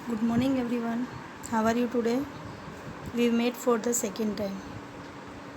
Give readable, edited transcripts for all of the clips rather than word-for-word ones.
Good morning, everyone. How are you today? We met for the second time.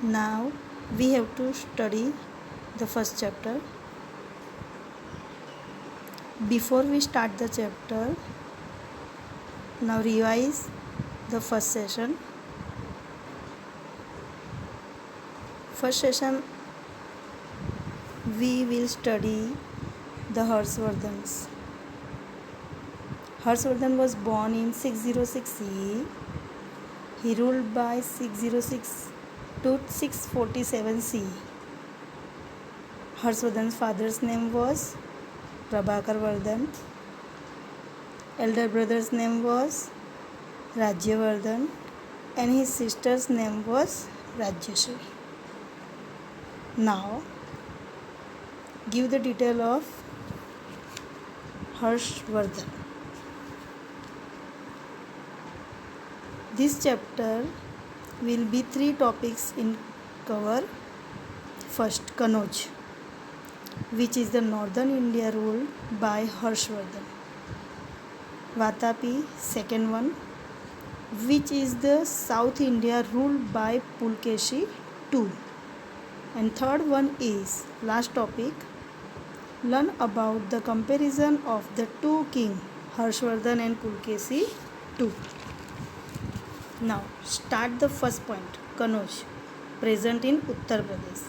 Now we have to study the first chapter. Before we start the chapter, now revise the first session. First session we will study the Harshvardhans. Harshvardhan was born in 606 CE. He ruled by 606 to 647 CE. Harshvardhan's father's name was Prabhakarvardhan. Elder brother's name was Rajyavardhan and his sister's name was Rajyasri. Now give the detail of Harshvardhan. This chapter will be 3 topics in cover. First, Kanauj, which is the northern India ruled by Harshvardhan. Vatapi, second one, which is the South India ruled by Pulkeshi II. And third one is, last topic, learn about the comparison of the two kings, Harshvardhan and Pulkeshi II. Now, start the first point, Kanauj, present in Uttar Pradesh.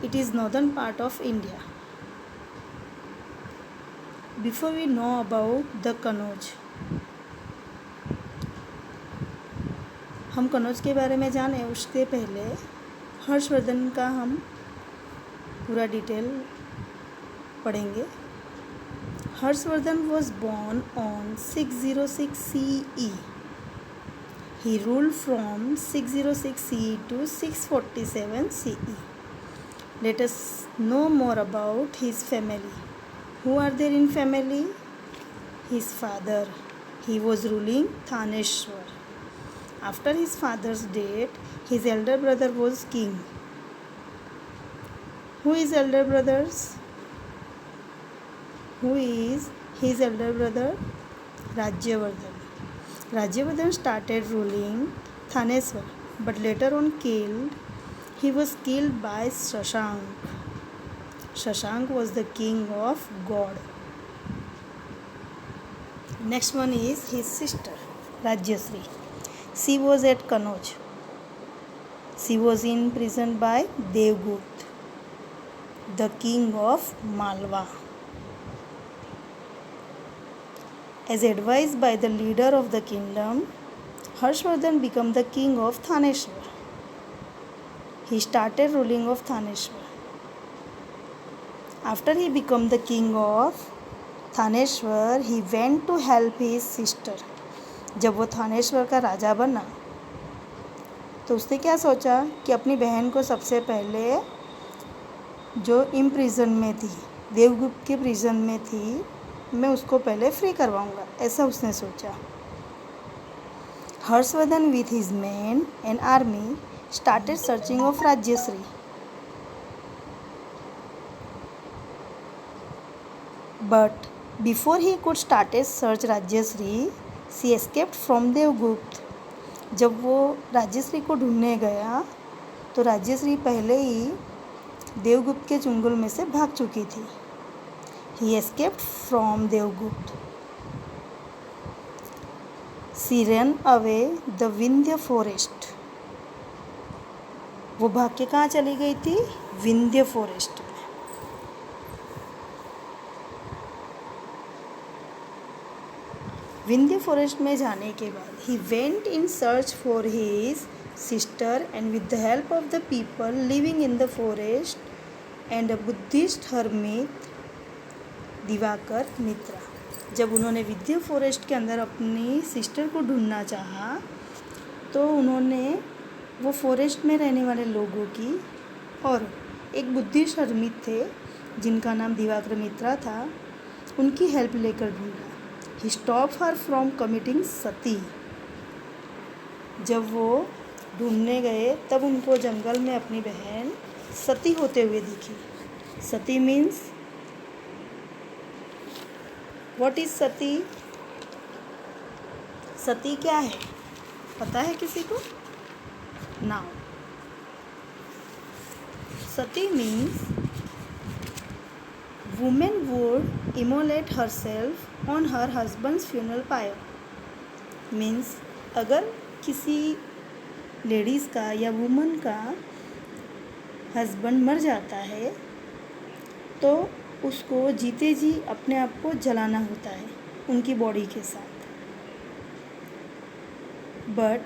It is northern part of India. Before we know about the Kanauj, हम कनौज के बारे में जाने उसके पहले हर्षवर्धन का हम पूरा डिटेल पढ़ेंगे. Harshvardhan was born on 606 CE. He ruled from 606 CE to 647 CE. Let us know more about his family. Who are there in family? His father. He was ruling Thaneshwar. After his father's death, his elder brother was king. Who is elder brothers? Who is his elder brother? Rajyavardhan. Rajyavardhan started ruling Thaneshwar, but later on he was killed by Shashank. Shashank was the king of God. Next one is his sister, Rajyasri. She was at Kanauj. She was imprisoned by Devgupta, the king of Malwa. As advised by the leader of the kingdom, Harshvardhan became the king of Thaneshwar. He started ruling of Thaneshwar. After he became the king of Thaneshwar, he went to help his sister. जब वो थानेश्वर का राजा बना तो उसने क्या सोचा कि अपनी बहन को सबसे पहले जो इम्प्रिजन में थी, देवगुप्त के प्रिजन में थी, मैं उसको पहले फ्री करवाऊंगा, ऐसा उसने सोचा. Harshvardhan with his men and army started searching of Rajyasri. But before he could start a search Rajyasri, she escaped from Devgupta. जब वो राजश्री को ढूंढने गया तो राजश्री पहले ही देवगुप्त के चुंगल में से भाग चुकी थी. He escaped from Devgupta. She ran away the Vindhya forest. वो भाग के कहाँ चली गई थी? विंध्य फॉरेस्ट में. विंध्य फॉरेस्ट में जाने के बाद he went in search for his sister and with the help of the people living in the forest and a Buddhist hermit Diwakar मित्रा. जब उन्होंने विंध्य फॉरेस्ट के अंदर अपनी सिस्टर को ढूंढना चाहा तो उन्होंने वो फॉरेस्ट में रहने वाले लोगों की और एक बुद्धिस्ट हर्मित थे जिनका नाम दिवाकर मित्रा था, उनकी हेल्प लेकर ढूंढा. He stopped her from committing सती. जब वो ढूंढने गए तब उनको जंगल में अपनी बहन सती होते हुए दिखी. Sati means, what is sati? Sati क्या है पता है किसी को? Now sati means women would immolate herself on her husband's funeral pyre. मीन्स अगर किसी लेडीज़ का या वुमन का हस्बैंड मर जाता है तो उसको जीते जी अपने आप को जलाना होता है उनकी बॉडी के साथ। But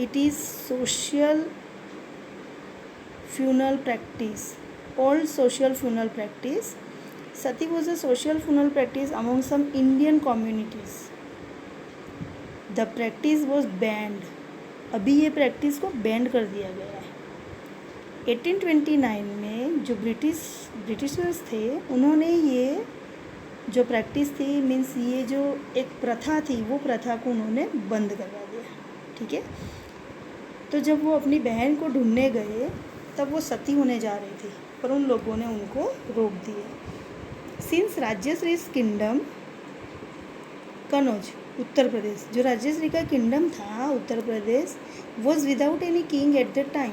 it is social funeral practice, old social funeral practice. Sati was a social funeral practice among some Indian communities. The practice was banned. अभी ये प्रैक्टिस को बैंड कर दिया गया है। 1829 में जो ब्रिटिशर्स थे उन्होंने ये जो प्रैक्टिस थी मीन्स ये जो एक प्रथा थी वो प्रथा को उन्होंने बंद करवा दिया। ठीक है, तो जब वो अपनी बहन को ढूंढने गए तब वो सती होने जा रही थी पर उन लोगों ने उनको रोक दिया। सिंस राज्यश्री's किंगडम कनौज उत्तर प्रदेश, जो राज्यश्री का किंगडम था Uttar Pradesh, was without any king at the time.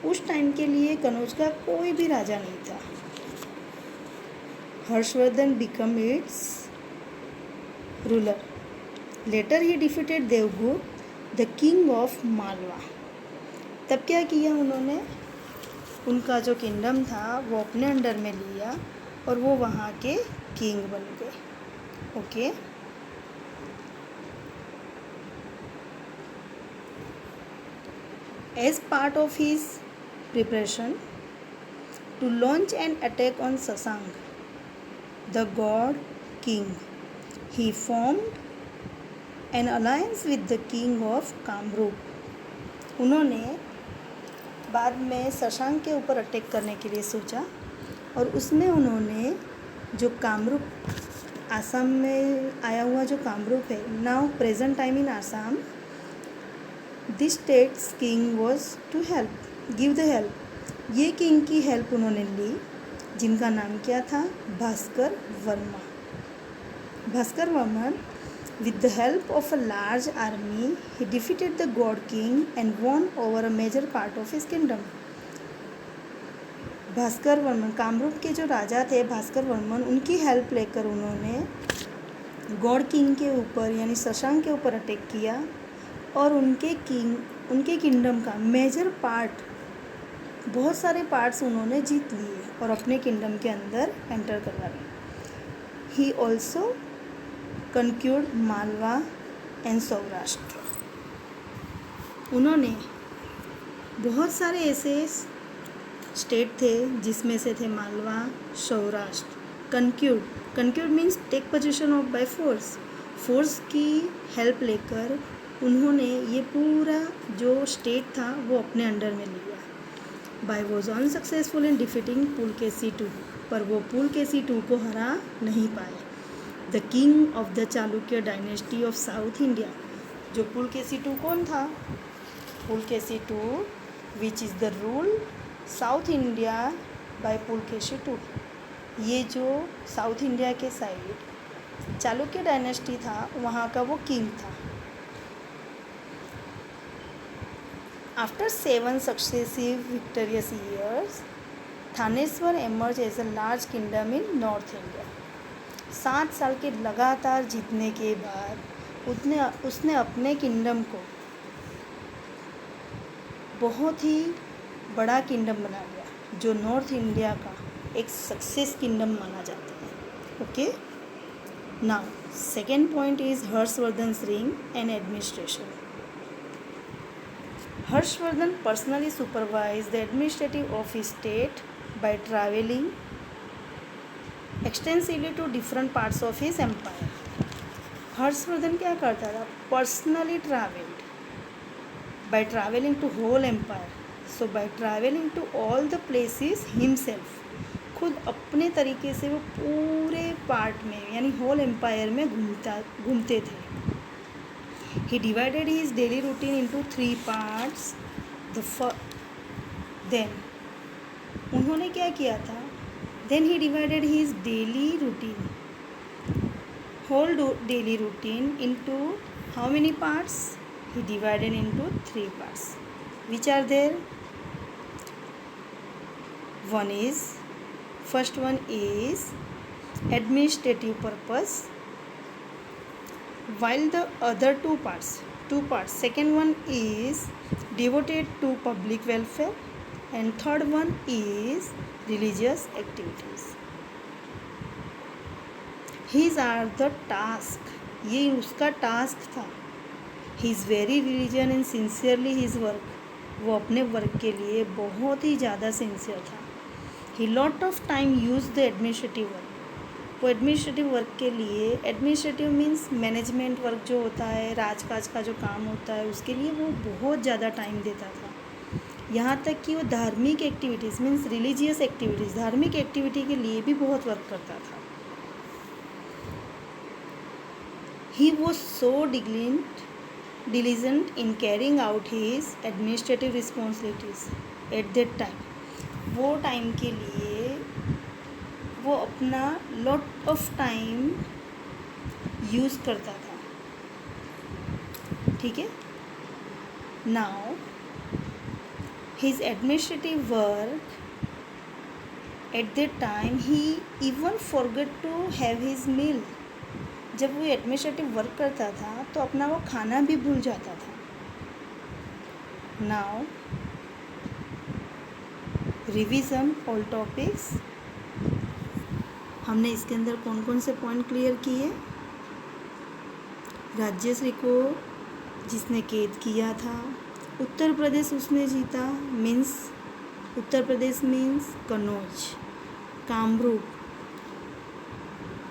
उस टाइम के लिए कनौज का कोई भी राजा नहीं था। Harshavardhana become its ruler. Later he defeated Devagupta the king of Malwa. तब क्या किया उन्होंने, उनका जो किंगडम था वो अपने अंडर में लिया और वो वहाँ के किंग बन गए। Okay, as part of his preparation to launch an attack on Shashank the Gaud king, he formed an alliance with the king of Kamrup. उन्होंने बाद में शशांक के ऊपर अटैक करने के लिए सोचा और उसमें उन्होंने जो कामरूप, आसाम में आया हुआ जो कामरूप है, now present time in Assam, this states king was to help give the help. ये किंग की हेल्प उन्होंने ली जिनका नाम क्या था, Bhaskar Verma. Bhaskar Verma with the help of a large army he defeated the god king and won over a major part of his kingdom. Bhaskar Varman, Kamrup के जो राजा थे भास्कर वर्मन, उनकी हेल्प लेकर उन्होंने गॉड किंग के ऊपर यानी शशांक के ऊपर अटैक किया और उनके किंगडम का मेजर पार्ट, बहुत सारे पार्ट्स उन्होंने जीत लिए और अपने किंगडम के अंदर एंटर करवा लिए। He also conquered Malwa and Saurashtra. उन्होंने बहुत सारे ऐसे स्टेट थे जिसमें से थे Malwa, Saurashtra. Conquered means take position of by force की हेल्प लेकर उन्होंने ये पूरा जो स्टेट था वो अपने अंडर में लिया। By was unsuccessful in defeating Pulakeshi II, पर वो पुलकेशी II को हरा नहीं पाए। The king of the Chalukya dynasty of south India. जो पुलकेशी II कौन था, Pulakeshi II which is the rule south India by Pulakeshi II। ये जो साउथ इंडिया के साइड चालुक्य डायनेस्टी था वहाँ का वो किंग था। After 7 successive victorious years Thaneshwar emerge as a large kingdom in north India. 7 साल के लगातार जीतने के बाद उसने अपने किंगडम को बहुत ही बड़ा किंगडम बना लिया जो नॉर्थ इंडिया का एक सक्सेस किंगडम माना जाता है। Okay, now second point is Harshavardhana's रिंग and administration. Harshavardhana personally supervise the administrative of his state by travelling extensively to different parts of his empire. Harshavardhana क्या करता था, personally travelled by travelling to whole empire. So by travelling to all the places himself, खुद अपने तरीके से वो पूरे part में यानी होल एम्पायर में घूमते थे। He divided his daily routine into 3 parts. Then उन्होंने क्या किया था, then he divided his daily routine. whole daily routine into how many parts? He divided into 3 parts. Which are there? First one is administrative purpose, while the other two parts, second one is devoted to public welfare and third one is religious activities. His are the task, ये उसका task था. He is very religion and sincerely his work, वो अपने work के लिए बहुत ही ज़्यादा sincere था. He lot of time use the administrative work, वो एडमिनिस्ट्रेटिव वर्क के लिए, एडमिनिस्ट्रेटिव मीन्स मैनेजमेंट वर्क जो होता है, राजकाज का जो काम होता है, उसके लिए वो बहुत ज़्यादा टाइम देता था. यहाँ तक कि वो धार्मिक एक्टिविटीज़ मीन्स रिलीजियस एक्टिविटीज़, धार्मिक एक्टिविटी के लिए भी बहुत वर्क करता था. He was so diligent in carrying out his administrative responsibilities at that time. वो टाइम के लिए वो अपना lot of time यूज़ करता था. ठीक है. Now his administrative work at that time, he even forgot to have his meal. जब वो एडमिनिस्ट्रेटिव वर्क करता था तो अपना वो खाना भी भूल जाता था. Now revision all topics. हमने इसके अंदर कौन कौन से पॉइंट क्लियर किए? राज्यश्री को जिसने कैद किया था, उत्तर प्रदेश उसने जीता, मीन्स उत्तर प्रदेश मीन्स कन्नौज.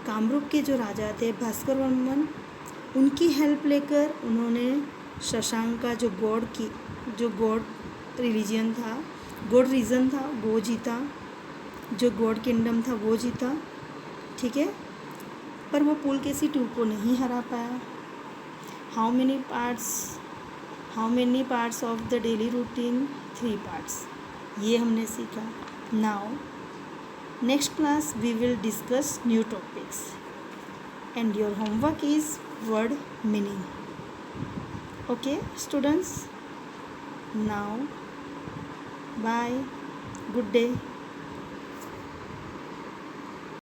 कामरूप के जो राजा थे भास्कर वर्मन, उनकी हेल्प लेकर उन्होंने शशांक का जो गॉड रीजन था वो जीता, जो गॉड किंगडम था वो जीता. ठीक है. पर वो पुलकेशी II को नहीं हरा पाया. How many parts of the daily routine? 3 parts. ये हमने सीखा. Now next class we will discuss new topics and your homework is word meaning. Okay students, now bye, good day.